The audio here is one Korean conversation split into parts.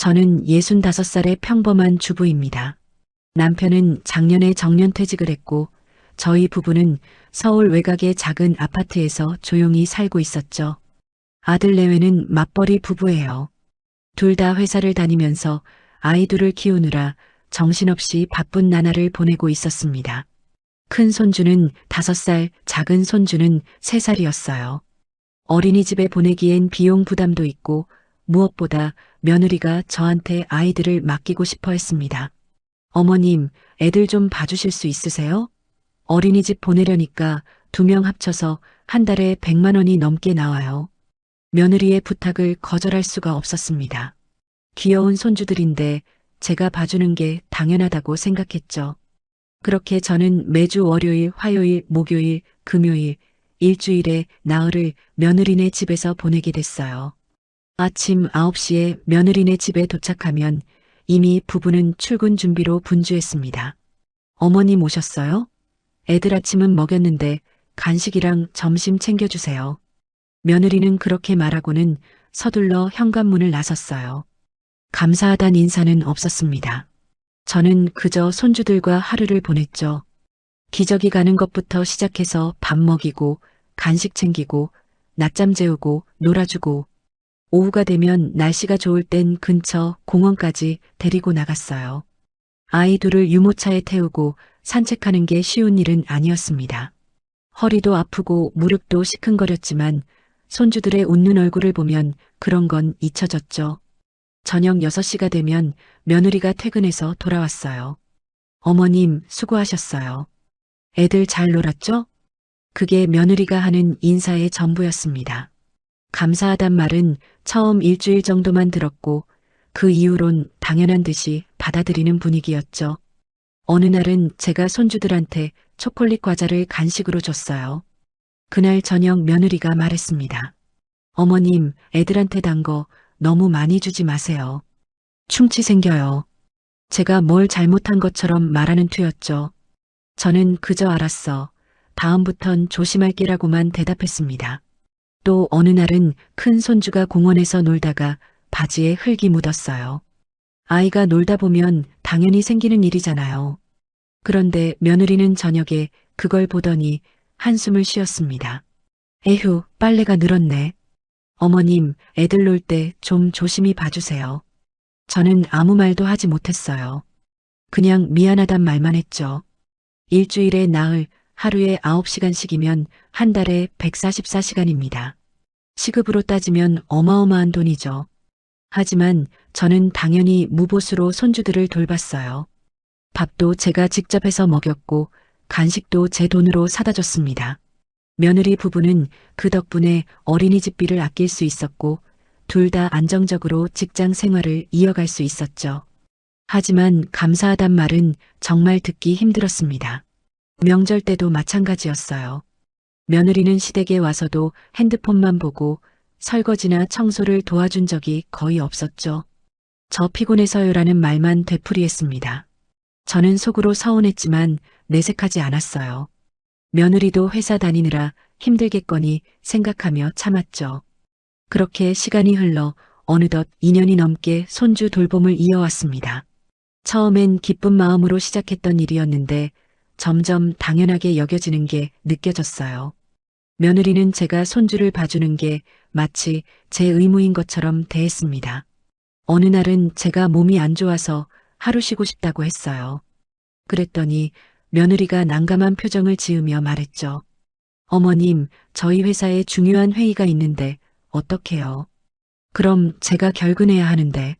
저는 65살의 평범한 주부입니다. 남편은 작년에 정년퇴직을 했고 저희 부부는 서울 외곽의 작은 아파트에서 조용히 살고 있었죠. 아들 내외는 맞벌이 부부예요. 둘 다 회사를 다니면서 아이들을 키우느라 정신없이 바쁜 나날을 보내고 있었습니다. 큰 손주는 5살, 작은 손주는 3살이었어요. 어린이집에 보내기엔 비용 부담도 있고 무엇보다 며느리가 저한테 아이들을 맡기고 싶어 했습니다. 어머님, 애들 좀 봐주실 수 있으세요? 어린이집 보내려니까 2명 합쳐서 한 달에 100만 원이 넘게 나와요. 며느리의 부탁을 거절할 수가 없었습니다. 귀여운 손주들인데 제가 봐주는 게 당연하다고 생각했죠. 그렇게 저는 매주 월요일, 화요일, 목요일, 금요일, 일주일에 나흘을 며느리네 집에서 보내게 됐어요. 아침 9시에 며느리네 집에 도착하면 이미 부부는 출근 준비로 분주했습니다. 어머님 오셨어요? 애들 아침은 먹였는데 간식이랑 점심 챙겨주세요. 며느리는 그렇게 말하고는 서둘러 현관문을 나섰어요. 감사하단 인사는 없었습니다. 저는 그저 손주들과 하루를 보냈죠. 기저귀 가는 것부터 시작해서 밥 먹이고 간식 챙기고 낮잠 재우고 놀아주고 오후가 되면 날씨가 좋을 땐 근처 공원까지 데리고 나갔어요. 아이 둘을 유모차에 태우고 산책하는 게 쉬운 일은 아니었습니다. 허리도 아프고 무릎도 시큰거렸지만 손주들의 웃는 얼굴을 보면 그런 건 잊혀졌죠. 저녁 6시가 되면 며느리가 퇴근해서 돌아왔어요. 어머님, 수고하셨어요. 애들 잘 놀았죠? 그게 며느리가 하는 인사의 전부였습니다. 감사하단 말은 처음 일주일 정도만 들었고 그 이후론 당연한 듯이 받아들이는 분위기였죠. 어느 날은 제가 손주들한테 초콜릿 과자를 간식으로 줬어요. 그날 저녁 며느리가 말했습니다. 어머님, 애들한테 단 거 너무 많이 주지 마세요. 충치 생겨요. 제가 뭘 잘못한 것처럼 말하는 투였죠. 저는 그저 알았어. 다음부턴 조심할게라고만 대답했습니다. 또 어느 날은 큰 손주가 공원에서 놀다가 바지에 흙이 묻었어요. 아이가 놀다 보면 당연히 생기는 일이잖아요. 그런데 며느리는 저녁에 그걸 보더니 한숨을 쉬었습니다. 에휴, 빨래가 늘었네. 어머님, 애들 놀 때 좀 조심히 봐주세요. 저는 아무 말도 하지 못했어요. 그냥 미안하단 말만 했죠. 일주일에 나흘, 하루에 9시간씩이면 한 달에 144시간입니다. 시급으로 따지면 어마어마한 돈이죠. 하지만 저는 당연히 무보수로 손주들을 돌봤어요. 밥도 제가 직접 해서 먹였고 간식도 제 돈으로 사다 줬습니다. 며느리 부부는 그 덕분에 어린이집비를 아낄 수 있었고 둘 다 안정적으로 직장 생활을 이어갈 수 있었죠. 하지만 감사하단 말은 정말 듣기 힘들었습니다. 명절 때도 마찬가지였어요. 며느리는 시댁에 와서도 핸드폰만 보고 설거지나 청소를 도와준 적이 거의 없었죠. 저 피곤해서요라는 말만 되풀이했습니다. 저는 속으로 서운했지만 내색하지 않았어요. 며느리도 회사 다니느라 힘들겠거니 생각하며 참았죠. 그렇게 시간이 흘러 어느덧 2년이 넘게 손주 돌봄을 이어왔습니다. 처음엔 기쁜 마음으로 시작했던 일이었는데 점점 당연하게 여겨지는 게 느껴졌어요. 며느리는 제가 손주를 봐주는 게 마치 제 의무인 것처럼 대했습니다. 어느 날은 제가 몸이 안 좋아서 하루 쉬고 싶다고 했어요. 그랬더니 며느리가 난감한 표정을 지으며 말했죠. 어머님, 저희 회사에 중요한 회의가 있는데 어떡해요? 그럼 제가 결근해야 하는데.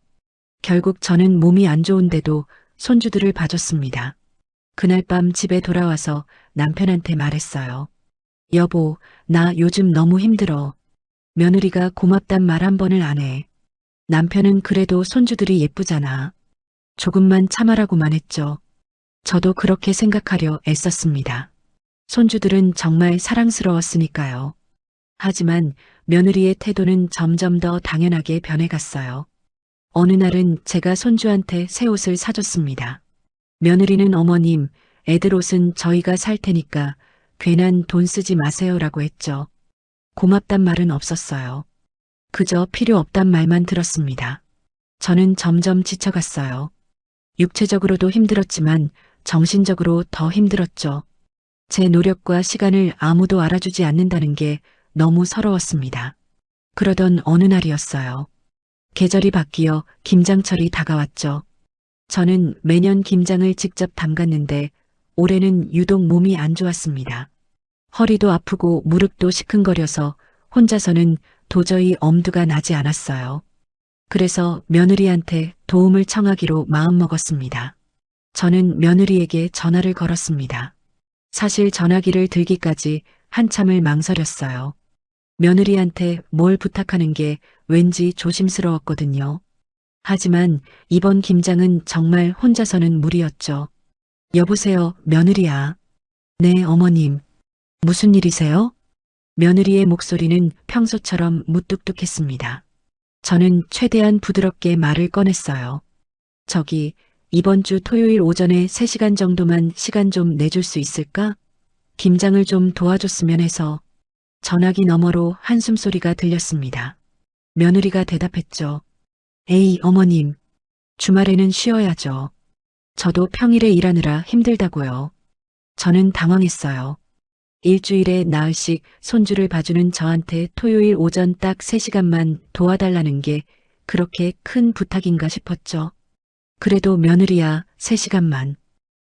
결국 저는 몸이 안 좋은데도 손주들을 봐줬습니다. 그날 밤 집에 돌아와서 남편한테 말했어요. 여보, 나 요즘 너무 힘들어. 며느리가 고맙단 말 한 번을 안 해. 남편은 그래도 손주들이 예쁘잖아. 조금만 참아라고만 했죠. 저도 그렇게 생각하려 애썼습니다. 손주들은 정말 사랑스러웠으니까요. 하지만 며느리의 태도는 점점 더 당연하게 변해갔어요. 어느 날은 제가 손주한테 새 옷을 사줬습니다. 며느리는 어머님, 애들 옷은 저희가 살 테니까 괜한 돈 쓰지 마세요라고 했죠. 고맙단 말은 없었어요. 그저 필요 없단 말만 들었습니다. 저는 점점 지쳐갔어요. 육체적으로도 힘들었지만 정신적으로 더 힘들었죠. 제 노력과 시간을 아무도 알아주지 않는다는 게 너무 서러웠습니다. 그러던 어느 날이었어요. 계절이 바뀌어 김장철이 다가왔죠. 저는 매년 김장을 직접 담갔는데 올해는 유독 몸이 안 좋았습니다. 허리도 아프고 무릎도 시큰거려서 혼자서는 도저히 엄두가 나지 않았어요. 그래서 며느리한테 도움을 청하기로 마음먹었습니다. 저는 며느리에게 전화를 걸었습니다. 사실 전화기를 들기까지 한참을 망설였어요. 며느리한테 뭘 부탁하는 게 왠지 조심스러웠거든요. 하지만 이번 김장은 정말 혼자서는 무리였죠. 여보세요, 며느리야. 네, 어머님. 무슨 일이세요? 며느리의 목소리는 평소처럼 무뚝뚝했습니다. 저는 최대한 부드럽게 말을 꺼냈어요. 저기, 이번 주 토요일 오전에 3시간 정도만 시간 좀 내줄 수 있을까? 김장을 좀 도와줬으면 해서. 전화기 너머로 한숨소리가 들렸습니다. 며느리가 대답했죠. 에이, 어머님. 주말에는 쉬어야죠. 저도 평일에 일하느라 힘들다고요. 저는 당황했어요. 일주일에 나흘씩 손주를 봐주는 저한테 토요일 오전 딱 3시간만 도와달라는 게 그렇게 큰 부탁인가 싶었죠. 그래도 며느리야, 3시간만.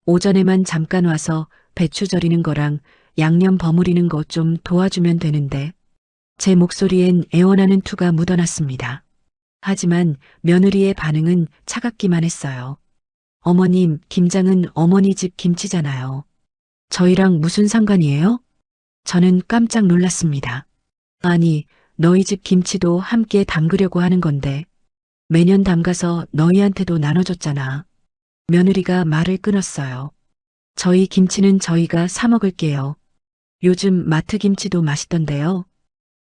오전에만 잠깐 와서 배추 절이는 거랑 양념 버무리는 거 좀 도와주면 되는데. 제 목소리엔 애원하는 투가 묻어났습니다. 하지만 며느리의 반응은 차갑기만 했어요. 어머님, 김장은 어머니 집 김치잖아요. 저희랑 무슨 상관이에요? 저는 깜짝 놀랐습니다. 아니, 너희 집 김치도 함께 담그려고 하는 건데 매년 담가서 너희한테도 나눠줬잖아. 며느리가 말을 끊었어요. 저희 김치는 저희가 사 먹을게요. 요즘 마트 김치도 맛있던데요.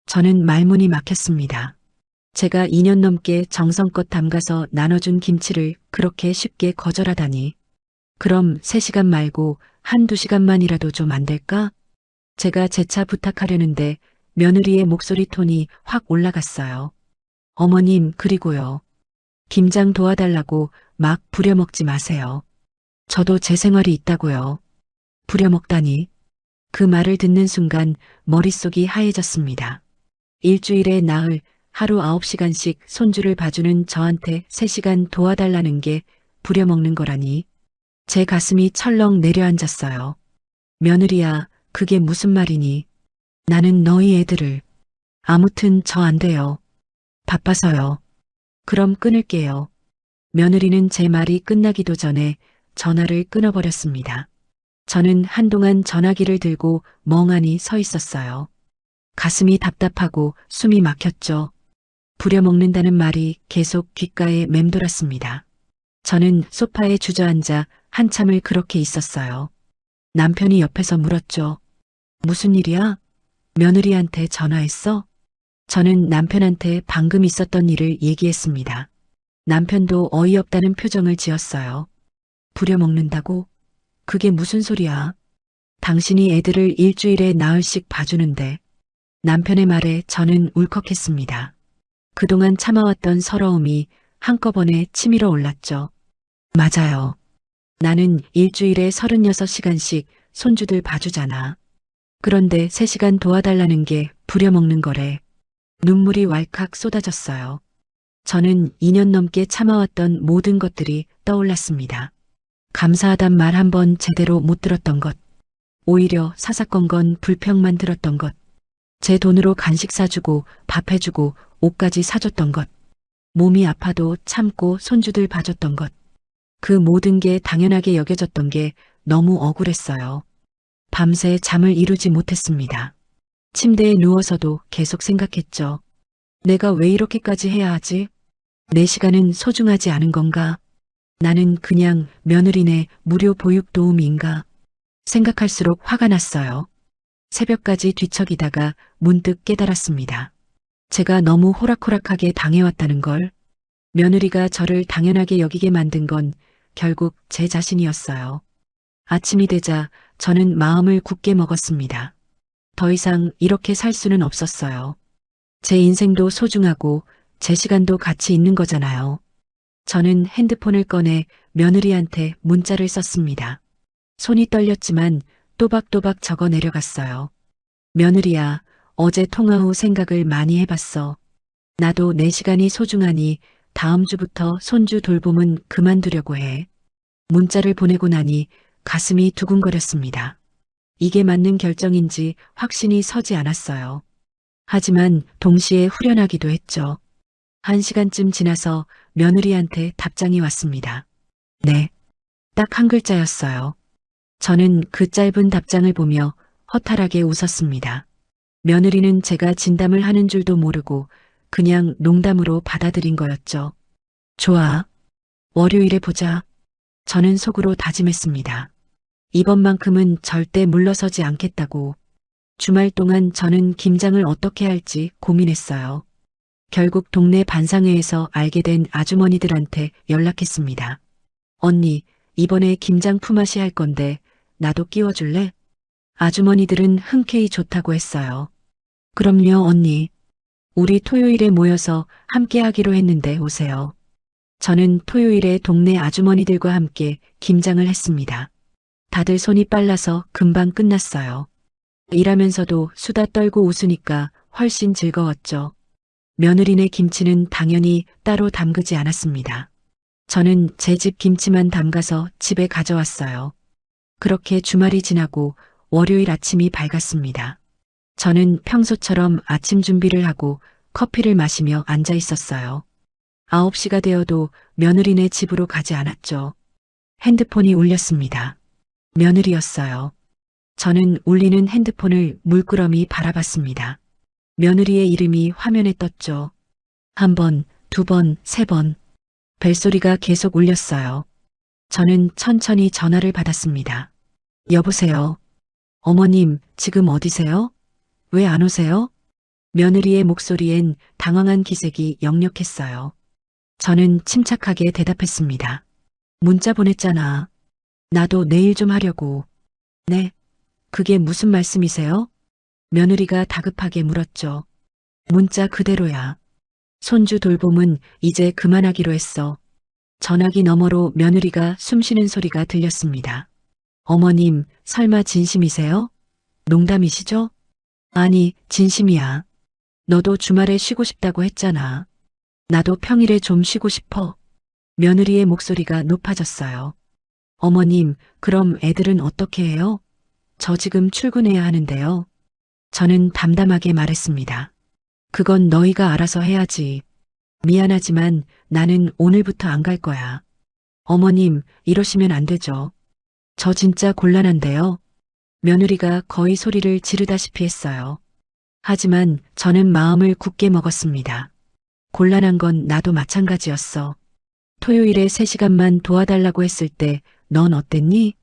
저는 말문이 막혔습니다. 제가 2년 넘게 정성껏 담가서 나눠준 김치를 그렇게 쉽게 거절하다니. 그럼 3시간 말고 1~2시간만이라도 좀 안 될까? 제가 재차 부탁하려는데 며느리의 목소리 톤이 확 올라갔어요. 어머님, 그리고요. 김장 도와달라고 막 부려먹지 마세요. 저도 제 생활이 있다고요. 부려먹다니. 그 말을 듣는 순간 머릿속이 하얘졌습니다. 일주일에 나흘, 하루 9시간씩 손주를 봐주는 저한테 3시간 도와달라는 게 부려먹는 거라니. 제 가슴이 철렁 내려앉았어요. 며느리야, 그게 무슨 말이니? 나는 너희 애들을. 아무튼 저 안 돼요. 바빠서요. 그럼 끊을게요. 며느리는 제 말이 끝나기도 전에 전화를 끊어버렸습니다. 저는 한동안 전화기를 들고 멍하니 서 있었어요. 가슴이 답답하고 숨이 막혔죠. 부려먹는다는 말이 계속 귓가에 맴돌았습니다. 저는 소파에 주저앉아 한참을 그렇게 있었어요. 남편이 옆에서 물었죠. 무슨 일이야? 며느리한테 전화했어? 저는 남편한테 방금 있었던 일을 얘기했습니다. 남편도 어이없다는 표정을 지었어요. 부려먹는다고? 그게 무슨 소리야? 당신이 애들을 일주일에 나흘씩 봐주는데. 남편의 말에 저는 울컥했습니다. 그동안 참아왔던 서러움이 한꺼번에 치밀어 올랐죠. 맞아요. 나는 일주일에 36시간씩 손주들 봐주잖아. 그런데 3시간 도와달라는 게 부려먹는 거래. 눈물이 왈칵 쏟아졌어요. 저는 2년 넘게 참아왔던 모든 것들이 떠올랐습니다. 감사하단 말 한 번 제대로 못 들었던 것. 오히려 사사건건 불평만 들었던 것. 제 돈으로 간식 사주고 밥 해주고 옷까지 사줬던 것. 몸이 아파도 참고 손주들 봐줬던 것. 그 모든 게 당연하게 여겨졌던 게 너무 억울했어요. 밤새 잠을 이루지 못했습니다. 침대에 누워서도 계속 생각했죠. 내가 왜 이렇게까지 해야 하지? 내 시간은 소중하지 않은 건가? 나는 그냥 며느리네 무료 보육 도우미인가? 생각할수록 화가 났어요. 새벽까지 뒤척이다가 문득 깨달았습니다. 제가 너무 호락호락하게 당해왔다는 걸. 며느리가 저를 당연하게 여기게 만든 건 결국 제 자신이었어요. 아침이 되자 저는 마음을 굳게 먹었습니다. 더 이상 이렇게 살 수는 없었어요. 제 인생도 소중하고 제 시간도 가치 있는 거잖아요. 저는 핸드폰을 꺼내 며느리한테 문자를 썼습니다. 손이 떨렸지만 또박또박 적어 내려갔어요. 며느리야, 어제 통화 후 생각을 많이 해봤어. 나도 내 시간이 소중하니 다음 주부터 손주 돌봄은 그만두려고 해. 문자를 보내고 나니 가슴이 두근거렸습니다. 이게 맞는 결정인지 확신이 서지 않았어요. 하지만 동시에 후련하기도 했죠. 1시간쯤 지나서 며느리한테 답장이 왔습니다. 네. 딱 한 글자였어요. 저는 그 짧은 답장을 보며 허탈하게 웃었습니다. 며느리는 제가 진담을 하는 줄도 모르고 그냥 농담으로 받아들인 거였죠. 좋아. 월요일에 보자. 저는 속으로 다짐했습니다. 이번만큼은 절대 물러서지 않겠다고. 주말 동안 저는 김장을 어떻게 할지 고민했어요. 결국 동네 반상회에서 알게 된 아주머니들한테 연락했습니다. 언니, 이번에 김장 품앗이 할 건데 나도 끼워줄래? 아주머니들은 흔쾌히 좋다고 했어요. 그럼요, 언니. 우리 토요일에 모여서 함께 하기로 했는데 오세요. 저는 토요일에 동네 아주머니들과 함께 김장을 했습니다. 다들 손이 빨라서 금방 끝났어요. 일하면서도 수다 떨고 웃으니까 훨씬 즐거웠죠. 며느리네 김치는 당연히 따로 담그지 않았습니다. 저는 제 집 김치만 담가서 집에 가져왔어요. 그렇게 주말이 지나고 월요일 아침이 밝았습니다. 저는 평소처럼 아침 준비를 하고 커피를 마시며 앉아 있었어요. 9시가 되어도 며느리네 집으로 가지 않았죠. 핸드폰이 울렸습니다. 며느리였어요. 저는 울리는 핸드폰을 물끄러미 바라봤습니다. 며느리의 이름이 화면에 떴죠. 1번, 2번, 3번. 벨소리가 계속 울렸어요. 저는 천천히 전화를 받았습니다. 여보세요. 어머님, 지금 어디세요? 왜 안 오세요? 며느리의 목소리엔 당황한 기색이 역력했어요. 저는 침착하게 대답했습니다. 문자 보냈잖아. 나도 내일 좀 하려고. 네? 그게 무슨 말씀이세요? 며느리가 다급하게 물었죠. 문자 그대로야. 손주 돌봄은 이제 그만하기로 했어. 전화기 너머로 며느리가 숨쉬는 소리가 들렸습니다. 어머님, 설마 진심이세요? 농담이시죠? 아니, 진심이야. 너도 주말에 쉬고 싶다고 했잖아. 나도 평일에 좀 쉬고 싶어. 며느리의 목소리가 높아졌어요. 어머님, 그럼 애들은 어떻게 해요? 저 지금 출근해야 하는데요. 저는 담담하게 말했습니다. 그건 너희가 알아서 해야지. 미안하지만 나는 오늘부터 안 갈 거야. 어머님, 이러시면 안 되죠. 저 진짜 곤란한데요. 며느리가 거의 소리를 지르다시피 했어요. 하지만 저는 마음을 굳게 먹었습니다. 곤란한 건 나도 마찬가지였어. 토요일에 3시간만 도와달라고 했을 때 넌 어땠니?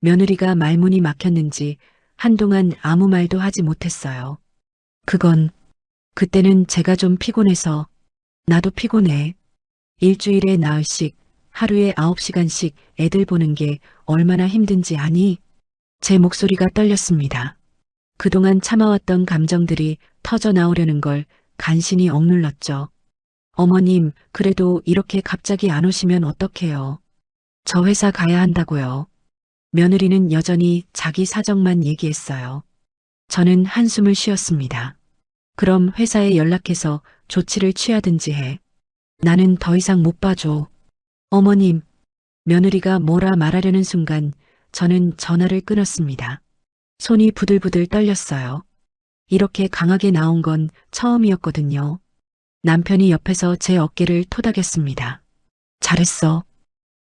며느리가 말문이 막혔는지 한동안 아무 말도 하지 못했어요. 그때는 제가 좀 피곤해서. 나도 피곤해. 일주일에 나흘씩, 하루에 9시간씩 애들 보는 게 얼마나 힘든지 아니? 제 목소리가 떨렸습니다. 그동안 참아왔던 감정들이 터져 나오려는 걸 간신히 억눌렀죠. 어머님, 그래도 이렇게 갑자기 안 오시면 어떡해요? 저 회사 가야 한다고요. 며느리는 여전히 자기 사정만 얘기했어요. 저는 한숨을 쉬었습니다. 그럼 회사에 연락해서 조치를 취하든지 해. 나는 더 이상 못 봐줘. 어머님, 며느리가 뭐라 말하려는 순간 저는 전화를 끊었습니다. 손이 부들부들 떨렸어요. 이렇게 강하게 나온 건 처음이었거든요. 남편이 옆에서 제 어깨를 토닥였습니다. 잘했어.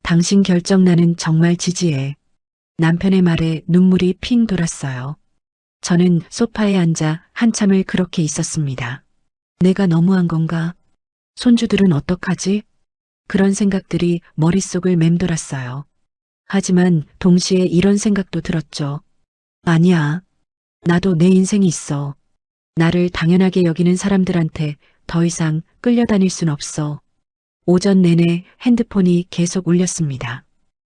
당신 결정 나는 정말 지지해. 남편의 말에 눈물이 핑 돌았어요. 저는 소파에 앉아 한참을 그렇게 있었습니다. 내가 너무한 건가? 손주들은 어떡하지? 그런 생각들이 머릿속을 맴돌았어요. 하지만 동시에 이런 생각도 들었죠. 아니야. 나도 내 인생이 있어. 나를 당연하게 여기는 사람들한테 더 이상 끌려다닐 순 없어. 오전 내내 핸드폰이 계속 울렸습니다.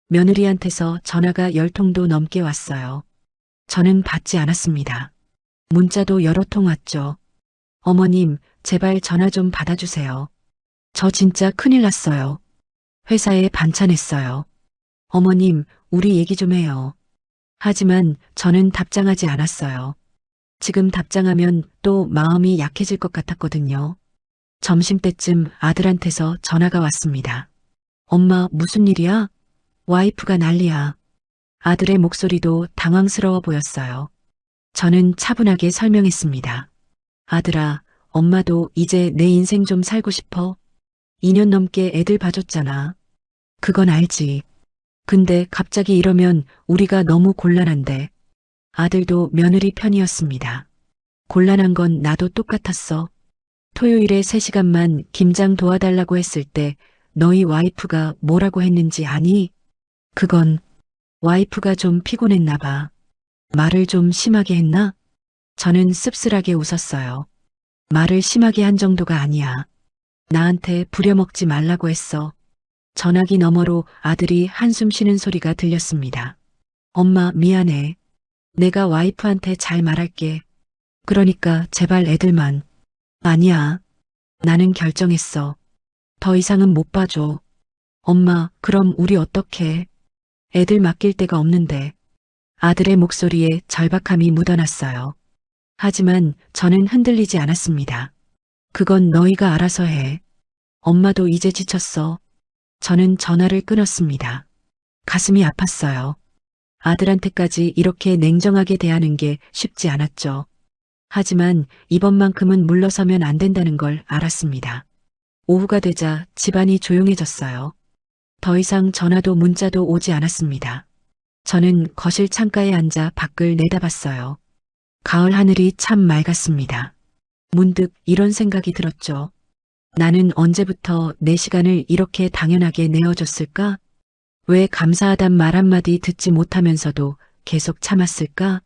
며느리한테서 전화가 10통도 넘게 왔어요. 저는 받지 않았습니다. 문자도 여러 통 왔죠. 어머님, 제발 전화 좀 받아주세요. 저 진짜 큰일 났어요. 회사에 반찬했어요. 어머님, 우리 얘기 좀 해요. 하지만 저는 답장하지 않았어요. 지금 답장하면 또 마음이 약해질 것 같았거든요. 점심때쯤 아들한테서 전화가 왔습니다. 엄마, 무슨 일이야? 와이프가 난리야. 아들의 목소리도 당황스러워 보였어요. 저는 차분하게 설명했습니다. 아들아, 엄마도 이제 내 인생 좀 살고 싶어. 2년 넘게 애들 봐줬잖아. 그건 알지. 근데 갑자기 이러면 우리가 너무 곤란한데. 아들도 며느리 편이었습니다. 곤란한 건 나도 똑같았어. 토요일에 3시간만 김장 도와달라고 했을 때 너희 와이프가 뭐라고 했는지 아니? 그건 와이프가 좀 피곤했나 봐. 말을 좀 심하게 했나? 저는 씁쓸하게 웃었어요. 말을 심하게 한 정도가 아니야. 나한테 부려먹지 말라고 했어. 전화기 너머로 아들이 한숨 쉬는 소리가 들렸습니다. 엄마, 미안해. 내가 와이프한테 잘 말할게. 그러니까 제발 애들만. 아니야. 나는 결정했어. 더 이상은 못 봐줘. 엄마, 그럼 우리 어떡해? 애들 맡길 데가 없는데. 아들의 목소리에 절박함이 묻어났어요. 하지만 저는 흔들리지 않았습니다. 그건 너희가 알아서 해. 엄마도 이제 지쳤어. 저는 전화를 끊었습니다. 가슴이 아팠어요. 아들한테까지 이렇게 냉정하게 대하는 게 쉽지 않았죠. 하지만 이번만큼은 물러서면 안 된다는 걸 알았습니다. 오후가 되자 집안이 조용해졌어요. 더 이상 전화도 문자도 오지 않았습니다. 저는 거실 창가에 앉아 밖을 내다봤어요. 가을 하늘이 참 맑았습니다. 문득 이런 생각이 들었죠. 나는 언제부터 내 시간을 이렇게 당연하게 내어줬을까? 왜 감사하단 말 한마디 듣지 못하면서도 계속 참았을까?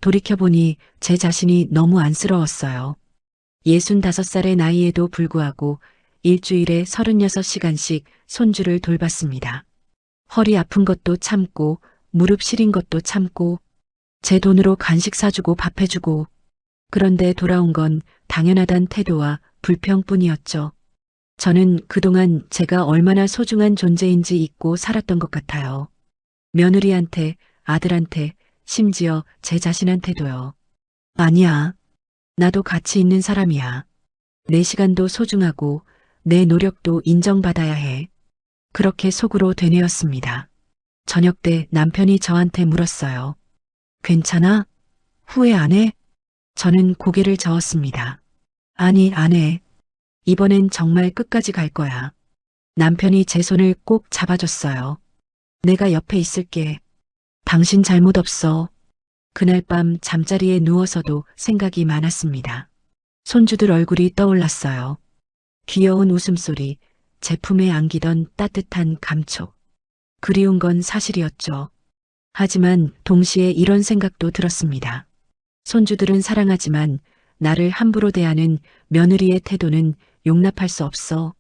돌이켜보니 제 자신이 너무 안쓰러웠어요. 65살의 나이에도 불구하고 일주일에 36시간씩 손주를 돌봤습니다. 허리 아픈 것도 참고 무릎 시린 것도 참고 제 돈으로 간식 사주고 밥 해주고 그런데 돌아온 건 당연하단 태도와 불평뿐이었죠. 저는 그동안 제가 얼마나 소중한 존재인지 잊고 살았던 것 같아요. 며느리한테, 아들한테, 심지어 제 자신한테도요. 아니야. 나도 가치 있는 사람이야. 내 시간도 소중하고 내 노력도 인정받아야 해. 그렇게 속으로 되뇌었습니다. 저녁 때 남편이 저한테 물었어요. 괜찮아? 후회 안 해? 저는 고개를 저었습니다. 아니, 안 해. 이번엔 정말 끝까지 갈 거야. 남편이 제 손을 꼭 잡아줬어요. 내가 옆에 있을게. 당신 잘못 없어. 그날 밤 잠자리에 누워서도 생각이 많았습니다. 손주들 얼굴이 떠올랐어요. 귀여운 웃음소리, 제품에 안기던 따뜻한 감촉. 그리운 건 사실이었죠. 하지만 동시에 이런 생각도 들었습니다. 손주들은 사랑하지만 나를 함부로 대하는 며느리의 태도는 용납할 수 없어.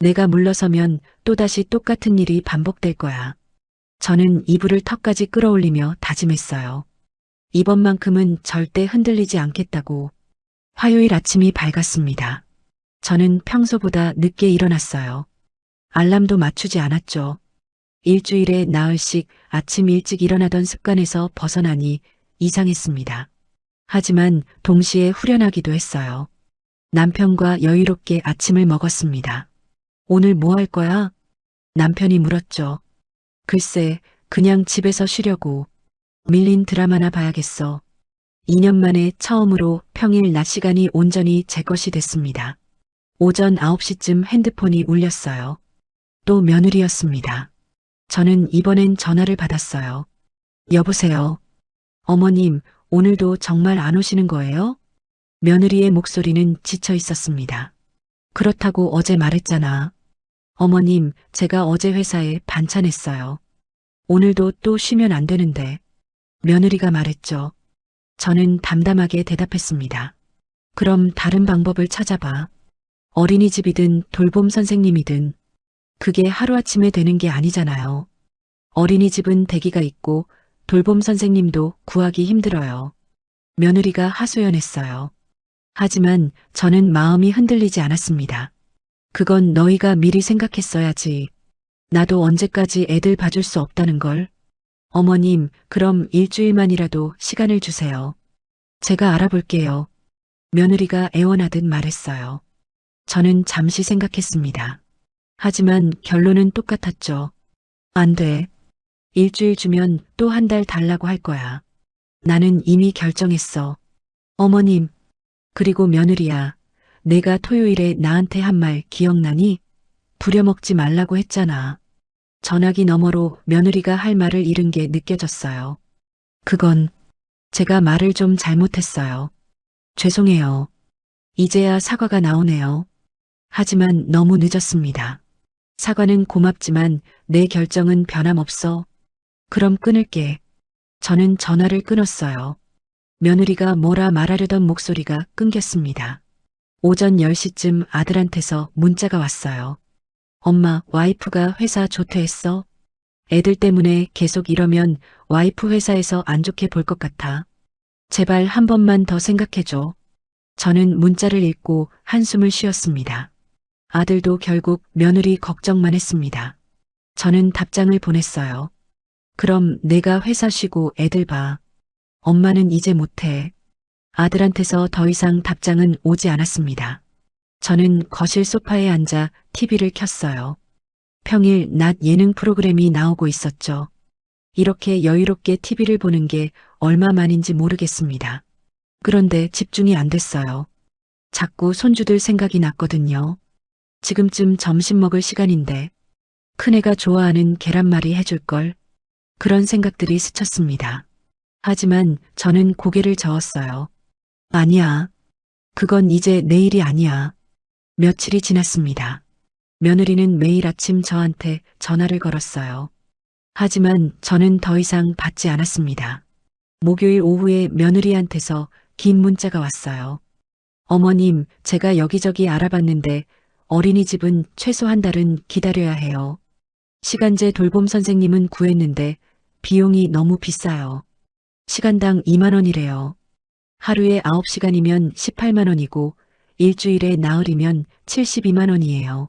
내가 물러서면 또다시 똑같은 일이 반복될 거야. 저는 이불을 턱까지 끌어올리며 다짐했어요. 이번만큼은 절대 흔들리지 않겠다고. 화요일 아침이 밝았습니다. 저는 평소보다 늦게 일어났어요. 알람도 맞추지 않았죠. 일주일에 나흘씩 아침 일찍 일어나던 습관에서 벗어나니 이상했습니다. 하지만 동시에 후련하기도 했어요. 남편과 여유롭게 아침을 먹었습니다. 오늘 뭐 할 거야? 남편이 물었죠. 글쎄, 그냥 집에서 쉬려고. 밀린 드라마나 봐야겠어. 2년 만에 처음으로 평일 낮 시간이 온전히 제 것이 됐습니다. 오전 9시쯤 핸드폰이 울렸어요. 또 며느리였습니다. 저는 이번엔 전화를 받았어요. 여보세요. 어머님, 오늘도 정말 안 오시는 거예요? 며느리의 목소리는 지쳐 있었습니다. 그렇다고 어제 말했잖아. 어머님, 제가 어제 회사에 반찬했어요. 오늘도 또 쉬면 안 되는데. 며느리가 말했죠. 저는 담담하게 대답했습니다. 그럼 다른 방법을 찾아봐. 어린이집이든 돌봄 선생님이든 그게 하루아침에 되는 게 아니잖아요. 어린이집은 대기가 있고 돌봄 선생님도 구하기 힘들어요. 며느리가 하소연했어요. 하지만 저는 마음이 흔들리지 않았습니다. 그건 너희가 미리 생각했어야지. 나도 언제까지 애들 봐줄 수 없다는 걸. 어머님, 그럼 일주일만이라도 시간을 주세요. 제가 알아볼게요. 며느리가 애원하듯 말했어요. 저는 잠시 생각했습니다. 하지만 결론은 똑같았죠. 안 돼. 일주일 주면 또 한 달 달라고 할 거야. 나는 이미 결정했어. 어머님, 그리고 며느리야. 내가 토요일에 나한테 한 말 기억나니? 부려먹지 말라고 했잖아. 전화기 너머로 며느리가 할 말을 잃은 게 느껴졌어요. 그건 제가 말을 좀 잘못했어요. 죄송해요. 이제야 사과가 나오네요. 하지만 너무 늦었습니다. 사과는 고맙지만 내 결정은 변함없어. 그럼 끊을게. 저는 전화를 끊었어요. 며느리가 뭐라 말하려던 목소리가 끊겼습니다. 오전 10시쯤 아들한테서 문자가 왔어요. 엄마, 와이프가 회사 조퇴했어. 애들 때문에 계속 이러면 와이프 회사에서 안 좋게 볼 것 같아. 제발 한 번만 더 생각해줘. 저는 문자를 읽고 한숨을 쉬었습니다. 아들도 결국 며느리 걱정만 했습니다. 저는 답장을 보냈어요. 그럼 내가 회사 쉬고 애들 봐. 엄마는 이제 못해. 아들한테서 더 이상 답장은 오지 않았습니다. 저는 거실 소파에 앉아 TV를 켰어요. 평일 낮 예능 프로그램이 나오고 있었죠. 이렇게 여유롭게 TV를 보는 게 얼마만인지 모르겠습니다. 그런데 집중이 안 됐어요. 자꾸 손주들 생각이 났거든요. 지금쯤 점심 먹을 시간인데 큰애가 좋아하는 계란말이 해줄걸. 그런 생각들이 스쳤습니다. 하지만 저는 고개를 저었어요. 아니야. 그건 이제 내일이 아니야. 며칠이 지났습니다. 며느리는 매일 아침 저한테 전화를 걸었어요. 하지만 저는 더 이상 받지 않았습니다. 목요일 오후에 며느리한테서 긴 문자가 왔어요. 어머님, 제가 여기저기 알아봤는데 어린이집은 최소 한 달은 기다려야 해요. 시간제 돌봄 선생님은 구했는데 비용이 너무 비싸요. 시간당 2만 원이래요. 하루에 9시간이면 18만 원이고 일주일에 나흘이면 72만 원이에요.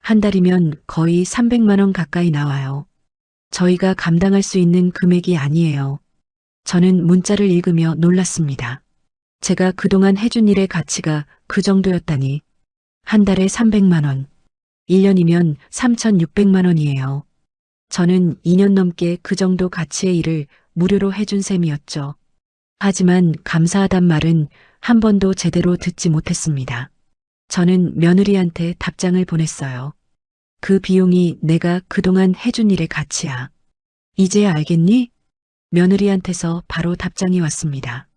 한 달이면 거의 300만 원 가까이 나와요. 저희가 감당할 수 있는 금액이 아니에요. 저는 문자를 읽으며 놀랐습니다. 제가 그동안 해준 일의 가치가 그 정도였다니. 한 달에 300만 원, 1년이면 3,600만 원이에요. 저는 2년 넘게 그 정도 가치의 일을 무료로 해준 셈이었죠. 하지만 감사하단 말은 한 번도 제대로 듣지 못했습니다. 저는 며느리한테 답장을 보냈어요. 그 비용이 내가 그동안 해준 일의 가치야. 이제야 알겠니? 며느리한테서 바로 답장이 왔습니다.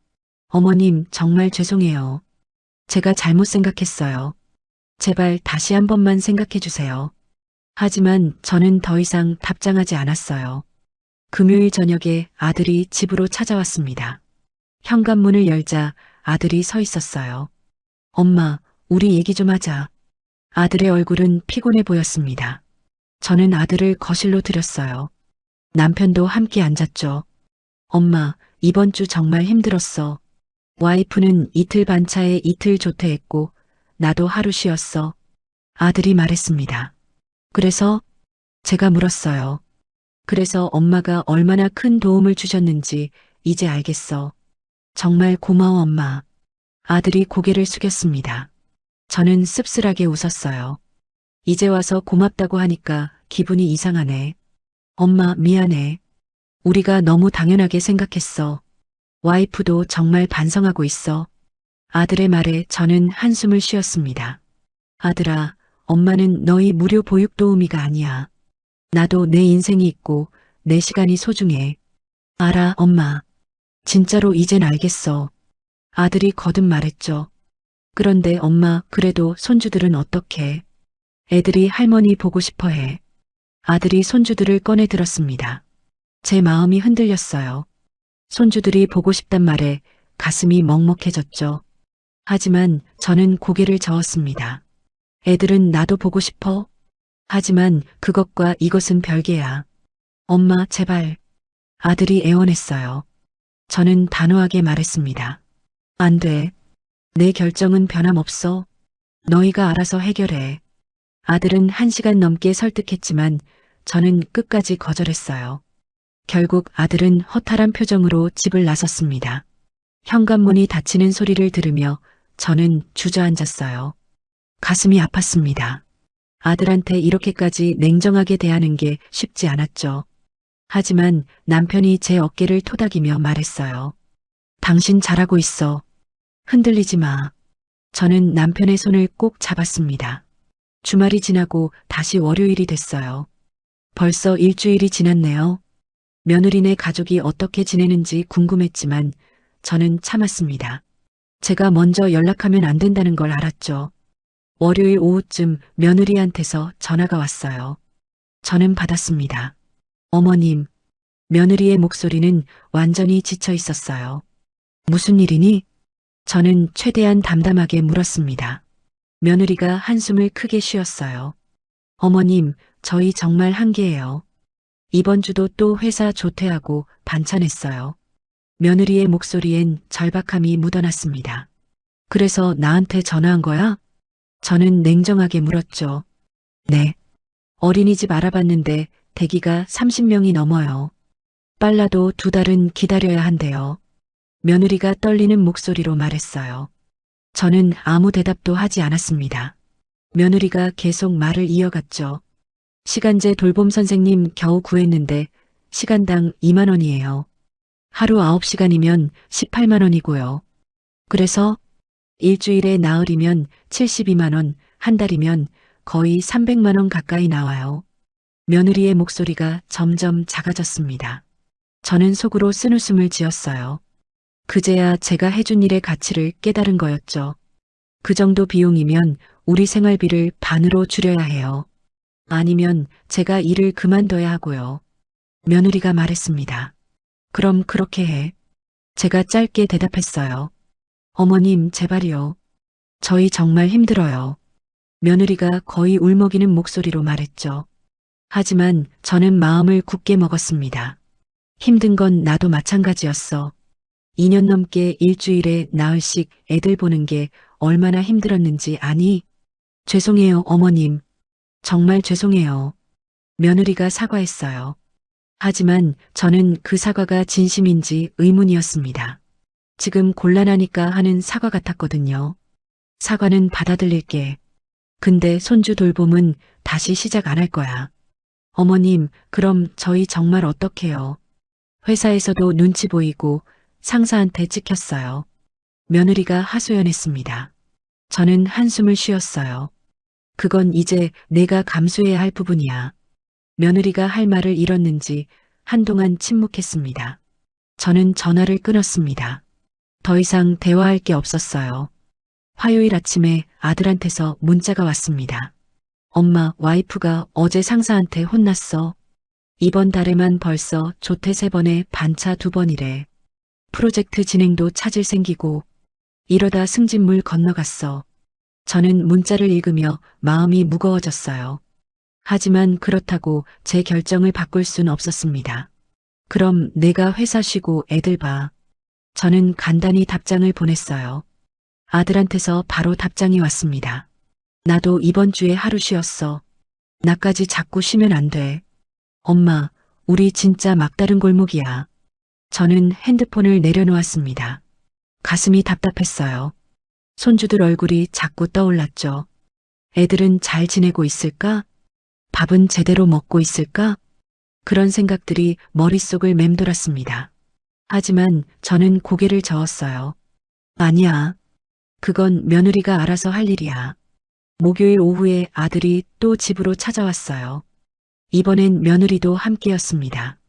어머님, 정말 죄송해요. 제가 잘못 생각했어요. 제발 다시 한 번만 생각해 주세요. 하지만 저는 더 이상 답장하지 않았어요. 금요일 저녁에 아들이 집으로 찾아왔습니다. 현관문을 열자 아들이 서 있었어요. 엄마, 우리 얘기 좀 하자. 아들의 얼굴은 피곤해 보였습니다. 저는 아들을 거실로 들였어요. 남편도 함께 앉았죠. 엄마, 이번 주 정말 힘들었어. 와이프는 이틀 반차에 이틀 조퇴했고 나도 하루 쉬었어. 아들이 말했습니다. 그래서 제가 물었어요. 그래서 엄마가 얼마나 큰 도움을 주셨는지 이제 알겠어. 정말 고마워, 엄마. 아들이 고개를 숙였습니다. 저는 씁쓸하게 웃었어요. 이제 와서 고맙다고 하니까 기분이 이상하네. 엄마, 미안해. 우리가 너무 당연하게 생각했어. 와이프도 정말 반성하고 있어. 아들의 말에 저는 한숨을 쉬었습니다. 아들아, 엄마는 너희 무료 보육 도우미가 아니야. 나도 내 인생이 있고 내 시간이 소중해. 알아, 엄마. 진짜로 이젠 알겠어. 아들이 거듭 말했죠. 그런데 엄마, 그래도 손주들은 어떡해? 애들이 할머니 보고 싶어 해. 아들이 손주들을 꺼내 들었습니다. 제 마음이 흔들렸어요. 손주들이 보고 싶단 말에 가슴이 먹먹해졌죠. 하지만 저는 고개를 저었습니다. 애들은 나도 보고 싶어. 하지만 그것과 이것은 별개야. 엄마, 제발. 아들이 애원했어요. 저는 단호하게 말했습니다. 안 돼. 내 결정은 변함없어. 너희가 알아서 해결해. 아들은 1시간 넘게 설득했지만 저는 끝까지 거절했어요. 결국 아들은 허탈한 표정으로 집을 나섰습니다. 현관문이 닫히는 소리를 들으며 저는 주저앉았어요. 가슴이 아팠습니다. 아들한테 이렇게까지 냉정하게 대하는 게 쉽지 않았죠. 하지만 남편이 제 어깨를 토닥이며 말했어요. 당신 잘하고 있어. 흔들리지 마. 저는 남편의 손을 꼭 잡았습니다. 주말이 지나고 다시 월요일이 됐어요. 벌써 일주일이 지났네요. 며느리네 가족이 어떻게 지내는지 궁금했지만 저는 참았습니다. 제가 먼저 연락하면 안 된다는 걸 알았죠. 월요일 오후쯤 며느리한테서 전화가 왔어요. 저는 받았습니다. 어머님, 며느리의 목소리는 완전히 지쳐 있었어요. 무슨 일이니? 저는 최대한 담담하게 물었습니다. 며느리가 한숨을 크게 쉬었어요. 어머님, 저희 정말 한계예요. 이번 주도 또 회사 조퇴하고 반찬했어요. 며느리의 목소리엔 절박함이 묻어났습니다. 그래서 나한테 전화한 거야? 저는 냉정하게 물었죠. 네. 어린이집 알아봤는데 대기가 30명이 넘어요. 빨라도 2달은 기다려야 한대요. 며느리가 떨리는 목소리로 말했어요. 저는 아무 대답도 하지 않았습니다. 며느리가 계속 말을 이어갔죠. 시간제 돌봄 선생님 겨우 구했는데 시간당 2만 원이에요. 하루 9시간이면 18만 원이고요. 그래서 일주일에 나흘이면 72만 원, 한 달이면 거의 300만 원 가까이 나와요. 며느리의 목소리가 점점 작아졌습니다. 저는 속으로 쓴웃음을 지었어요. 그제야 제가 해준 일의 가치를 깨달은 거였죠. 그 정도 비용이면 우리 생활비를 반으로 줄여야 해요. 아니면 제가 일을 그만둬야 하고요. 며느리가 말했습니다. 그럼 그렇게 해. 제가 짧게 대답했어요. 어머님, 제발요. 저희 정말 힘들어요. 며느리가 거의 울먹이는 목소리로 말했죠. 하지만 저는 마음을 굳게 먹었습니다. 힘든 건 나도 마찬가지였어. 2년 넘게 일주일에 나흘씩 애들 보는 게 얼마나 힘들었는지 아니? 죄송해요, 어머님. 정말 죄송해요. 며느리가 사과했어요. 하지만 저는 그 사과가 진심인지 의문이었습니다. 지금 곤란하니까 하는 사과 같았거든요. 사과는 받아들일게. 근데 손주 돌봄은 다시 시작 안 할 거야. 어머님, 그럼 저희 정말 어떡해요? 회사에서도 눈치 보이고 상사한테 찍혔어요. 며느리가 하소연했습니다. 저는 한숨을 쉬었어요. 그건 이제 내가 감수해야 할 부분이야. 며느리가 할 말을 잃었는지 한동안 침묵했습니다. 저는 전화를 끊었습니다. 더 이상 대화할 게 없었어요. 화요일 아침에 아들한테서 문자가 왔습니다. 엄마, 와이프가 어제 상사한테 혼났어. 이번 달에만 벌써 조퇴 3번에 반차 2번이래. 프로젝트 진행도 차질 생기고 이러다 승진물 건너갔어. 저는 문자를 읽으며 마음이 무거워졌어요. 하지만 그렇다고 제 결정을 바꿀 순 없었습니다. 그럼 내가 회사 쉬고 애들 봐. 저는 간단히 답장을 보냈어요. 아들한테서 바로 답장이 왔습니다. 나도 이번 주에 하루 쉬었어. 나까지 자꾸 쉬면 안 돼. 엄마, 우리 진짜 막다른 골목이야. 저는 핸드폰을 내려놓았습니다. 가슴이 답답했어요. 손주들 얼굴이 자꾸 떠올랐죠. 애들은 잘 지내고 있을까? 밥은 제대로 먹고 있을까? 그런 생각들이 머릿속을 맴돌았습니다. 하지만 저는 고개를 저었어요. 아니야. 그건 며느리가 알아서 할 일이야. 목요일 오후에 아들이 또 집으로 찾아왔어요. 이번엔 며느리도 함께였습니다.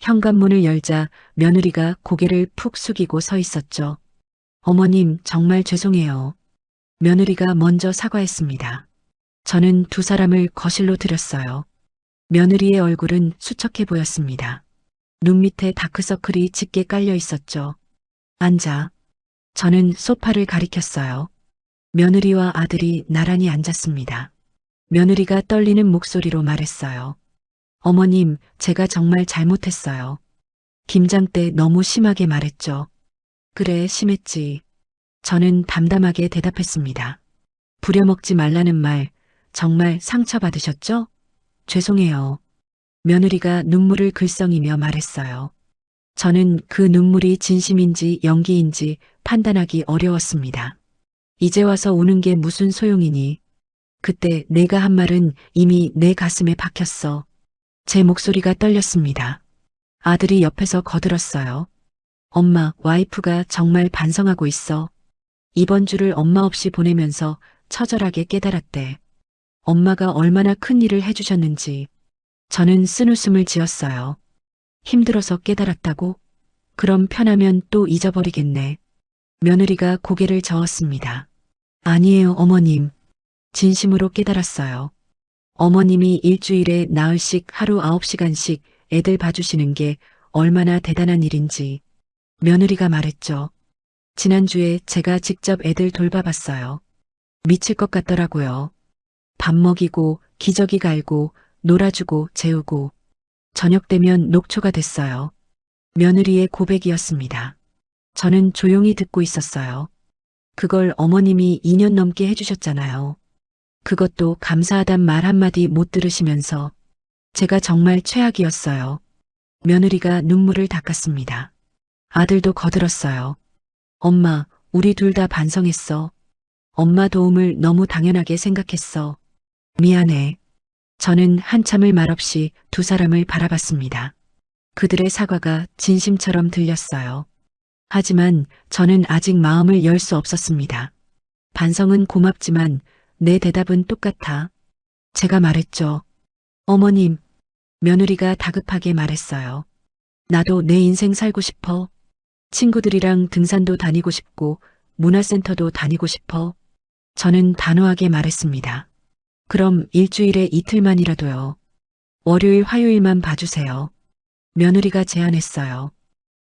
현관문을 열자 며느리가 고개를 푹 숙이고 서 있었죠. 어머님, 정말 죄송해요. 며느리가 먼저 사과했습니다. 저는 2 사람을 거실로 들였어요. 며느리의 얼굴은 수척해 보였습니다. 눈 밑에 다크서클이 짙게 깔려 있었죠. 앉아. 저는 소파를 가리켰어요. 며느리와 아들이 나란히 앉았습니다. 며느리가 떨리는 목소리로 말했어요. 어머님, 제가 정말 잘못했어요. 김장 때 너무 심하게 말했죠. 그래, 심했지. 저는 담담하게 대답했습니다. 부려먹지 말라는 말 정말 상처받으셨죠? 죄송해요. 며느리가 눈물을 글썽이며 말했어요. 저는 그 눈물이 진심인지 연기인지 판단하기 어려웠습니다. 이제 와서 우는 게 무슨 소용이니? 그때 내가 한 말은 이미 내 가슴에 박혔어. 제 목소리가 떨렸습니다. 아들이 옆에서 거들었어요. 엄마, 와이프가 정말 반성하고 있어. 이번 주를 엄마 없이 보내면서 처절하게 깨달았대. 엄마가 얼마나 큰 일을 해주셨는지. 저는 쓴웃음을 지었어요. 힘들어서 깨달았다고? 그럼 편하면 또 잊어버리겠네. 며느리가 고개를 저었습니다. 아니에요, 어머님. 진심으로 깨달았어요. 어머님이 일주일에 나흘씩 하루 9시간씩 애들 봐주시는 게 얼마나 대단한 일인지. 며느리가 말했죠. 지난주에 제가 직접 애들 돌봐봤어요. 미칠 것 같더라고요. 밥 먹이고 기저귀 갈고 놀아주고 재우고 저녁 되면 녹초가 됐어요. 며느리의 고백이었습니다. 저는 조용히 듣고 있었어요. 그걸 어머님이 2년 넘게 해주셨잖아요. 그것도 감사하단 말 한마디 못 들으시면서 제가 정말 최악이었어요. 며느리가 눈물을 닦았습니다. 아들도 거들었어요. 엄마, 우리 둘 다 반성했어. 엄마 도움을 너무 당연하게 생각했어. 미안해. 저는 한참을 말없이 두 사람을 바라봤습니다. 그들의 사과가 진심처럼 들렸어요. 하지만 저는 아직 마음을 열 수 없었습니다. 반성은 고맙지만 내 대답은 똑같아. 제가 말했죠. 어머님, 며느리가 다급하게 말했어요. 나도 내 인생 살고 싶어. 친구들이랑 등산도 다니고 싶고 문화센터도 다니고 싶어. 저는 단호하게 말했습니다. 그럼 일주일에 이틀만이라도요. 월요일, 화요일만 봐주세요. 며느리가 제안했어요.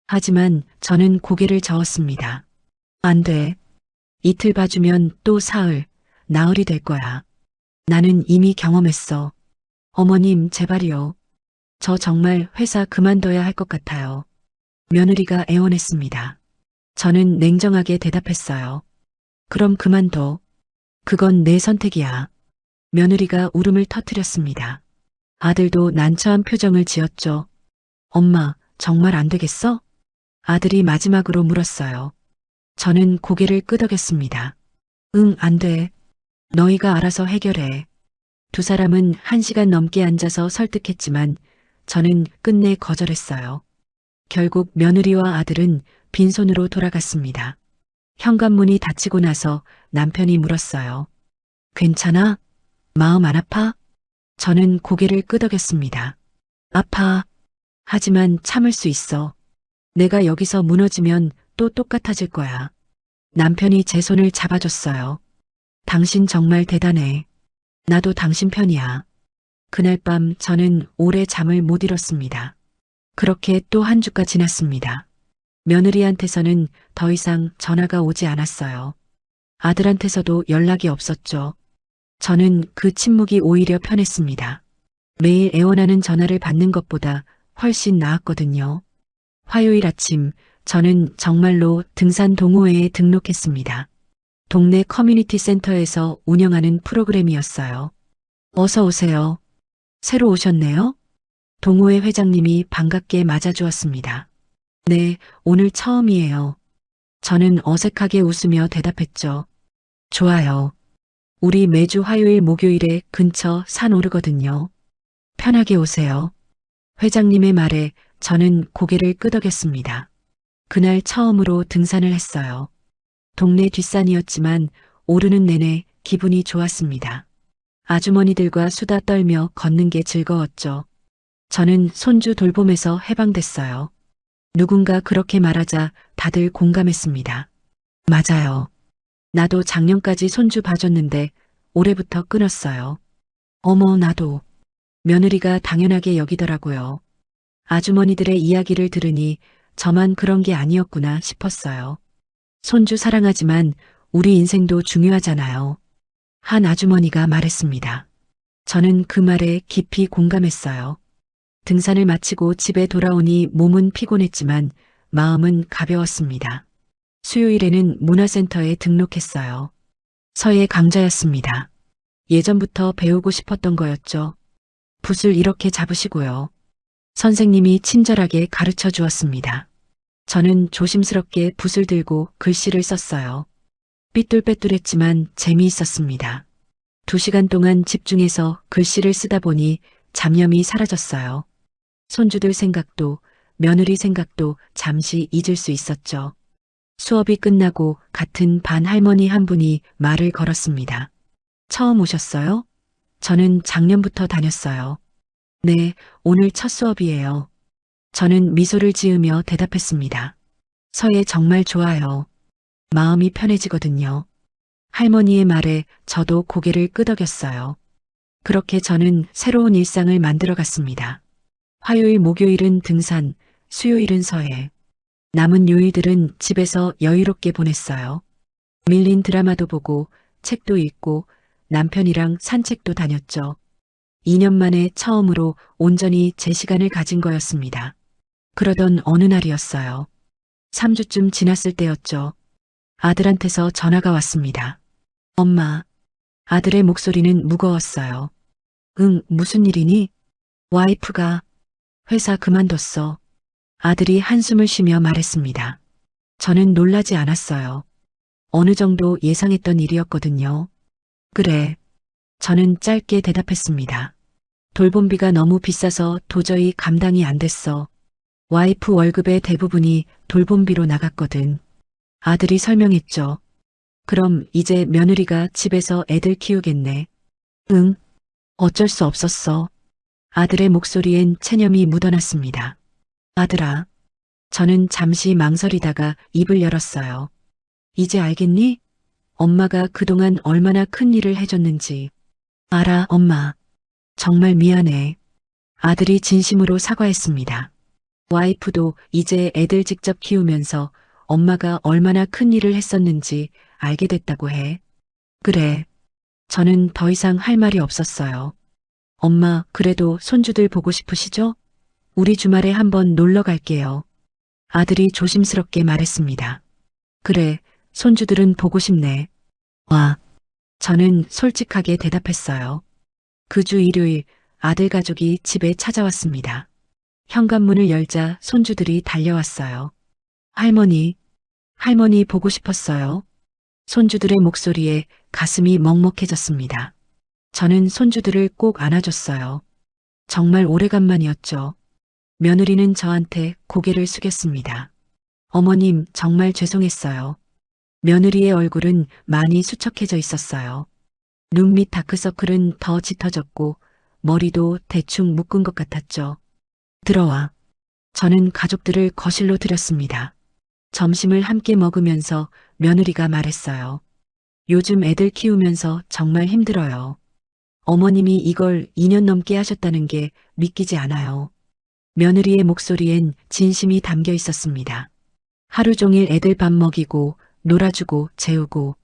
하지만 저는 고개를 저었습니다. 안 돼. 이틀 봐주면 또 사흘, 나흘이 될 거야. 나는 이미 경험했어. 어머님, 제발이요. 저 정말 회사 그만둬야 할 것 같아요. 며느리가 애원했습니다. 저는 냉정하게 대답했어요. 그럼 그만둬. 그건 내 선택이야. 며느리가 울음을 터뜨렸습니다. 아들도 난처한 표정을 지었죠. 엄마, 정말 안 되겠어? 아들이 마지막으로 물었어요. 저는 고개를 끄덕였습니다. 응, 안 돼. 너희가 알아서 해결해. 두 사람은 1시간 넘게 앉아서 설득했지만 저는 끝내 거절했어요. 결국 며느리와 아들은 빈손으로 돌아갔습니다. 현관문이 닫히고 나서 남편이 물었어요. 괜찮아? 마음 안 아파? 저는 고개를 끄덕였습니다. 아파. 하지만 참을 수 있어. 내가 여기서 무너지면 또 똑같아질 거야. 남편이 제 손을 잡아줬어요. 당신 정말 대단해. 나도 당신 편이야. 그날 밤 저는 오래 잠을 못 이뤘습니다. 그렇게 또 한 주가 지났습니다. 며느리한테서는 더 이상 전화가 오지 않았어요. 아들한테서도 연락이 없었죠. 저는 그 침묵이 오히려 편했습니다. 매일 애원하는 전화를 받는 것보다 훨씬 나았거든요. 화요일 아침 저는 정말로 등산 동호회에 등록했습니다. 동네 커뮤니티 센터에서 운영하는 프로그램이었어요. 어서 오세요. 새로 오셨네요? 동호회 회장님이 반갑게 맞아주었습니다. 네, 오늘 처음이에요. 저는 어색하게 웃으며 대답했죠. 좋아요. 우리 매주 화요일 목요일에 근처 산 오르거든요. 편하게 오세요. 회장님의 말에 저는 고개를 끄덕였습니다. 그날 처음으로 등산을 했어요. 동네 뒷산이었지만 오르는 내내 기분이 좋았습니다. 아주머니들과 수다 떨며 걷는 게 즐거웠죠. 저는 손주 돌봄에서 해방됐어요. 누군가 그렇게 말하자 다들 공감했습니다. 맞아요. 나도 작년까지 손주 봐줬는데 올해부터 끊었어요. 어머, 나도. 며느리가 당연하게 여기더라고요. 아주머니들의 이야기를 들으니 저만 그런 게 아니었구나 싶었어요. 손주 사랑하지만 우리 인생도 중요하잖아요. 한 아주머니가 말했습니다. 저는 그 말에 깊이 공감했어요. 등산을 마치고 집에 돌아오니 몸은 피곤했지만 마음은 가벼웠습니다. 수요일에는 문화센터에 등록했어요. 서예 강좌였습니다. 예전부터 배우고 싶었던 거였죠. 붓을 이렇게 잡으시고요. 선생님이 친절하게 가르쳐 주었습니다. 저는 조심스럽게 붓을 들고 글씨를 썼어요. 삐뚤빼뚤했지만 재미있었습니다. 2시간 동안 집중해서 글씨를 쓰다 보니 잡념이 사라졌어요. 손주들 생각도 며느리 생각도 잠시 잊을 수 있었죠. 수업이 끝나고 같은 반 할머니 한 분이 말을 걸었습니다. 처음 오셨어요? 저는 작년부터 다녔어요. 네, 오늘 첫 수업이에요. 저는 미소를 지으며 대답했습니다. 서예 정말 좋아요. 마음이 편해지거든요. 할머니의 말에 저도 고개를 끄덕였어요. 그렇게 저는 새로운 일상을 만들어 갔습니다. 화요일, 목요일은 등산, 수요일은 서예. 남은 요일들은 집에서 여유롭게 보냈어요. 밀린 드라마도 보고 책도 읽고 남편이랑 산책도 다녔죠. 2년 만에 처음으로 온전히 제 시간을 가진 거였습니다. 그러던 어느 날이었어요. 3주쯤 지났을 때였죠. 아들한테서 전화가 왔습니다. 엄마. 아들의 목소리는 무거웠어요. 응, 무슨 일이니? 와이프가 회사 그만뒀어. 아들이 한숨을 쉬며 말했습니다. 저는 놀라지 않았어요. 어느 정도 예상했던 일이었거든요. 그래. 저는 짧게 대답했습니다. 돌봄비가 너무 비싸서 도저히 감당이 안 됐어. 와이프 월급의 대부분이 돌봄비로 나갔거든. 아들이 설명했죠. 그럼 이제 며느리가 집에서 애들 키우겠네. 응, 어쩔 수 없었어. 아들의 목소리엔 체념이 묻어났습니다. 아들아, 저는 잠시 망설이다가 입을 열었어요. 이제 알겠니? 엄마가 그동안 얼마나 큰 일을 해줬는지. 알아, 엄마. 정말 미안해. 아들이 진심으로 사과했습니다. 와이프도 이제 애들 직접 키우면서 엄마가 얼마나 큰 일을 했었는지 알게 됐다고 해. 그래. 저는 더 이상 할 말이 없었어요. 엄마, 그래도 손주들 보고 싶으시죠? 우리 주말에 한번 놀러 갈게요. 아들이 조심스럽게 말했습니다. 그래, 손주들은 보고 싶네. 와. 저는 솔직하게 대답했어요. 그 주 일요일 아들 가족이 집에 찾아왔습니다. 현관문을 열자 손주들이 달려왔어요. 할머니, 할머니 보고 싶었어요. 손주들의 목소리에 가슴이 먹먹해졌습니다. 저는 손주들을 꼭 안아줬어요. 정말 오래간만이었죠. 며느리는 저한테 고개를 숙였습니다. 어머님, 정말 죄송했어요. 며느리의 얼굴은 많이 수척해져 있었어요. 눈 밑 다크서클은 더 짙어졌고 머리도 대충 묶은 것 같았죠. 들어와. 저는 가족들을 거실로 들였습니다. 점심을 함께 먹으면서 며느리가 말했어요. 요즘 애들 키우면서 정말 힘들어요. 어머님이 이걸 2년 넘게 하셨다는 게 믿기지 않아요. 며느리의 목소리엔 진심이 담겨 있었습니다. 하루 종일 애들 밥 먹이고 놀아주고 재우고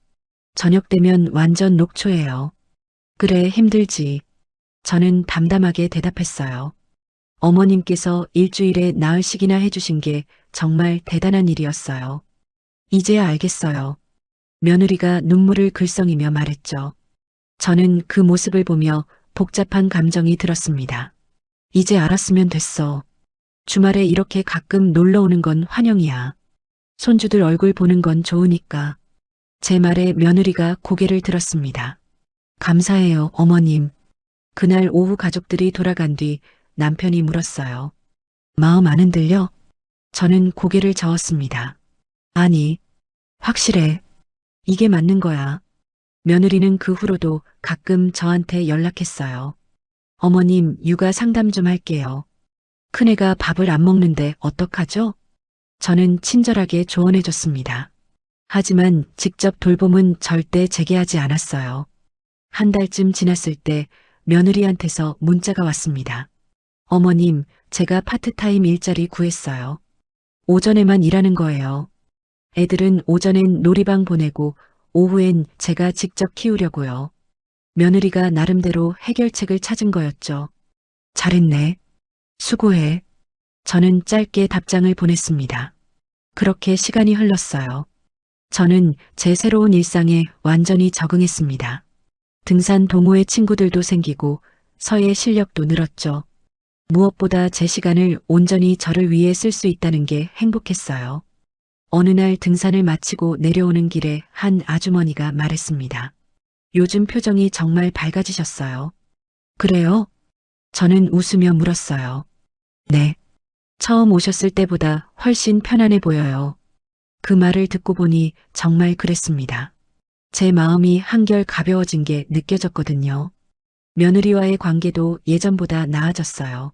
저녁 되면 완전 녹초예요. 그래, 힘들지. 저는 담담하게 대답했어요. 어머님께서 일주일에 나흘씩이나 해주신 게 정말 대단한 일이었어요. 이제야 알겠어요. 며느리가 눈물을 글썽이며 말했죠. 저는 그 모습을 보며 복잡한 감정이 들었습니다. 이제 알았으면 됐어. 주말에 이렇게 가끔 놀러 오는 건 환영이야. 손주들 얼굴 보는 건 좋으니까. 제 말에 며느리가 고개를 들었습니다. 감사해요, 어머님. 그날 오후 가족들이 돌아간 뒤 남편이 물었어요. 마음 안 흔들려? 저는 고개를 저었습니다. 아니, 확실해. 이게 맞는 거야. 며느리는 그 후로도 가끔 저한테 연락했어요. 어머님, 육아 상담 좀 할게요. 큰애가 밥을 안 먹는데 어떡하죠? 저는 친절하게 조언해줬습니다. 하지만 직접 돌봄은 절대 제게 하지 않았어요. 한 달쯤 지났을 때 며느리한테서 문자가 왔습니다. 어머님, 제가 파트타임 일자리 구했어요. 오전에만 일하는 거예요. 애들은 오전엔 놀이방 보내고 오후엔 제가 직접 키우려고요. 며느리가 나름대로 해결책을 찾은 거였죠. 잘했네. 수고해. 저는 짧게 답장을 보냈습니다. 그렇게 시간이 흘렀어요. 저는 제 새로운 일상에 완전히 적응했습니다. 등산 동호회 친구들도 생기고 서의 실력도 늘었죠. 무엇보다 제 시간을 온전히 저를 위해 쓸 수 있다는 게 행복했어요. 어느 날 등산을 마치고 내려오는 길에 한 아주머니가 말했습니다. 요즘 표정이 정말 밝아지셨어요. 그래요? 저는 웃으며 물었어요. 네. 처음 오셨을 때보다 훨씬 편안해 보여요. 그 말을 듣고 보니 정말 그랬습니다. 제 마음이 한결 가벼워진 게 느껴졌거든요. 며느리와의 관계도 예전보다 나아졌어요.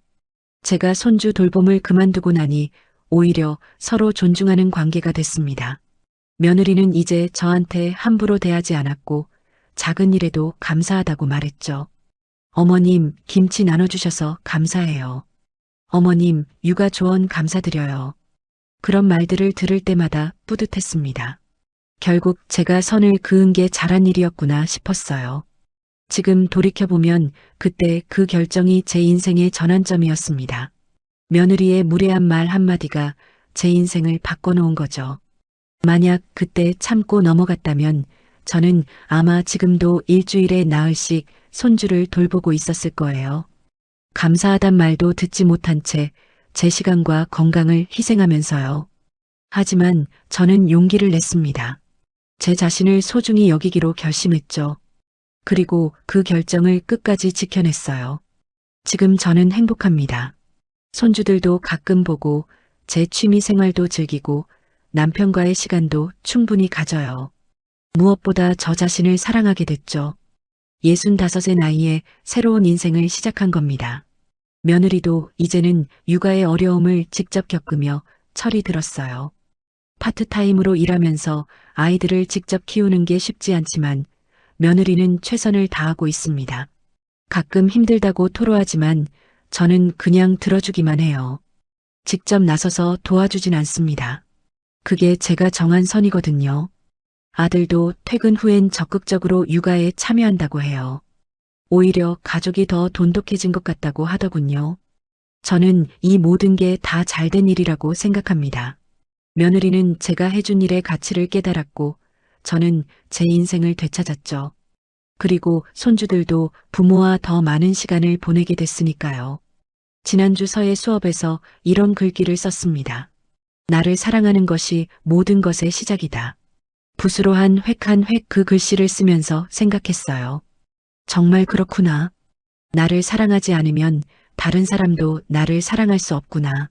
제가 손주 돌봄을 그만두고 나니 오히려 서로 존중하는 관계가 됐습니다. 며느리는 이제 저한테 함부로 대하지 않았고 작은 일에도 감사하다고 말했죠. 어머님, 김치 나눠주셔서 감사해요. 어머님, 육아 조언 감사드려요. 그런 말들을 들을 때마다 뿌듯했습니다. 결국 제가 선을 그은 게 잘한 일이었구나 싶었어요. 지금 돌이켜보면 그때 그 결정이 제 인생의 전환점이었습니다. 며느리의 무례한 말 한마디가 제 인생을 바꿔놓은 거죠. 만약 그때 참고 넘어갔다면 저는 아마 지금도 일주일에 나흘씩 손주를 돌보고 있었을 거예요. 감사하단 말도 듣지 못한 채 제 시간과 건강을 희생하면서요. 하지만 저는 용기를 냈습니다. 제 자신을 소중히 여기기로 결심했죠. 그리고 그 결정을 끝까지 지켜냈어요. 지금 저는 행복합니다. 손주들도 가끔 보고 제 취미 생활도 즐기고 남편과의 시간도 충분히 가져요. 무엇보다 저 자신을 사랑하게 됐죠. 65의 나이에 새로운 인생을 시작한 겁니다. 며느리도 이제는 육아의 어려움을 직접 겪으며 철이 들었어요. 파트타임으로 일하면서 아이들을 직접 키우는 게 쉽지 않지만 며느리는 최선을 다하고 있습니다. 가끔 힘들다고 토로하지만 저는 그냥 들어주기만 해요. 직접 나서서 도와주진 않습니다. 그게 제가 정한 선이거든요. 아들도 퇴근 후엔 적극적으로 육아에 참여한다고 해요. 오히려 가족이 더 돈독해진 것 같다고 하더군요. 저는 이 모든 게 다 잘된 일이라고 생각합니다. 며느리는 제가 해준 일의 가치를 깨달았고 저는 제 인생을 되찾았죠. 그리고 손주들도 부모와 더 많은 시간을 보내게 됐으니까요. 지난주 서예 수업에서 이런 글귀를 썼습니다. 나를 사랑하는 것이 모든 것의 시작이다. 붓으로 한 획 그 글씨를 쓰면서 생각했어요. 정말 그렇구나. 나를 사랑하지 않으면 다른 사람도 나를 사랑할 수 없구나.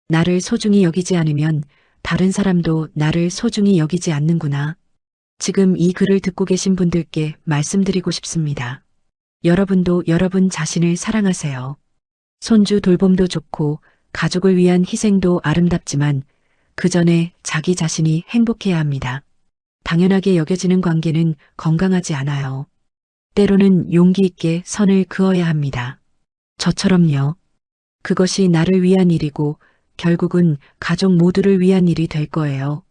나를 소중히 여기지 않으면 다른 사람도 나를 소중히 여기지 않는구나. 지금 이 글을 듣고 계신 분들께 말씀드리고 싶습니다. 여러분도 여러분 자신을 사랑하세요. 손주 돌봄도 좋고 가족을 위한 희생도 아름답지만 그 전에 자기 자신이 행복해야 합니다. 당연하게 여겨지는 관계는 건강하지 않아요. 때로는 용기 있게 선을 그어야 합니다. 저처럼요. 그것이 나를 위한 일이고 결국은 가족 모두를 위한 일이 될 거예요.